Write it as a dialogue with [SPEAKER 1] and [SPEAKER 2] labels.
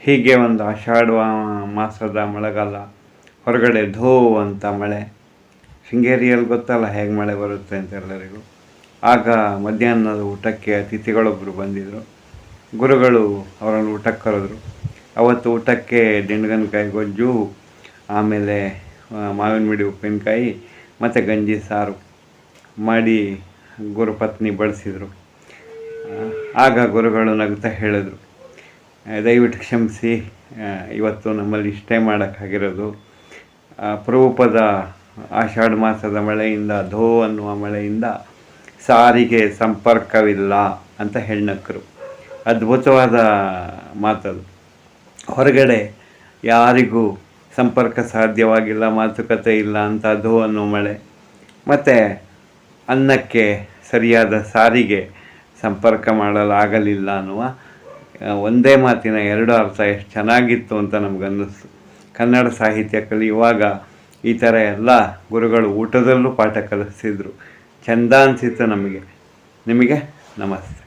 [SPEAKER 1] ಹೀಗೆ ಒಂದು ಆಷಾಢ ಮಾಸದ ಮಳೆಗಾಲ, ಹೊರಗಡೆ ಧೋ ಅಂತ ಮಳೆ. ಶೃಂಗೇರಿಯಲ್ಲಿ ಗೊತ್ತಲ್ಲ ಹೇಗೆ ಮಳೆ ಬರುತ್ತೆ ಅಂತ ಎಲ್ಲರಿಗೂ. ಆಗ ಮಧ್ಯಾಹ್ನದ ಊಟಕ್ಕೆ ಅತಿಥಿಗಳೊಬ್ಬರು ಬಂದಿದ್ದರು. ಗುರುಗಳು ಅವರನ್ನು ಊಟಕ್ಕೆ ಕರೆದ್ರು. ಅವತ್ತು ಊಟಕ್ಕೆ ದಿಂಡ್ಗನಕಾಯಿ ಗೊಜ್ಜು, ಆಮೇಲೆ ಮಾವಿನ ಮಿಡಿ ಉಪ್ಪಿನಕಾಯಿ ಮತ್ತು ಗಂಜಿ ಸಾರು ಮಾಡಿ ಗುರುಪತ್ನಿ ಬಳಸಿದರು. ಆಗ ಗುರುಗಳು ನಗುತ್ತಾ ಹೇಳಿದ್ರು, ದಯವಿಟ್ಟು ಕ್ಷಮಿಸಿ, ಇವತ್ತು ನಮ್ಮಲ್ಲಿ ಇಷ್ಟೇ ಮಾಡೋಕ್ಕಾಗಿರೋದು. ಅಪರೂಪದ ಆಷಾಢ ಮಾಸದ ಮಳೆಯಿಂದ, ಧೋ ಅನ್ನುವ ಮಳೆಯಿಂದ ಸಾರಿಗೆ ಸಂಪರ್ಕವಿಲ್ಲ ಅಂತ ಹೆಣ್ಣಕ್ಕರು. ಅದ್ಭುತವಾದ ಮಾತದು. ಹೊರಗಡೆ ಯಾರಿಗೂ ಸಂಪರ್ಕ ಸಾಧ್ಯವಾಗಿಲ್ಲ, ಮಾತುಕತೆ ಇಲ್ಲ ಅಂತ ಧೋ ಅನ್ನೋ ಮಳೆ. ಮತ್ತು ಅನ್ನಕ್ಕೆ ಸರಿಯಾದ ಸಾರಿಗೆ ಸಂಪರ್ಕ ಮಾಡಲಾಗಲಿಲ್ಲ ಅನ್ನುವ ಒಂದೇ ಮಾತಿನ ಎರಡು ಅರ್ಥ ಎಷ್ಟು ಚೆನ್ನಾಗಿತ್ತು ಅಂತ ನಮಗನ್ನಿಸ್ತು. ಕನ್ನಡ ಸಾಹಿತ್ಯ ಕಲಿಯುವಾಗ ಈ ಥರ ಎಲ್ಲ ಗುರುಗಳು ಊಟದಲ್ಲೂ ಪಾಠ ಕಲಿಸ್ತಿದ್ರು. ಚೆಂದ ಅನಿಸಿತ್ತು ನಮಗೆ. ನಿಮಗೆ ನಮಸ್ತೆ.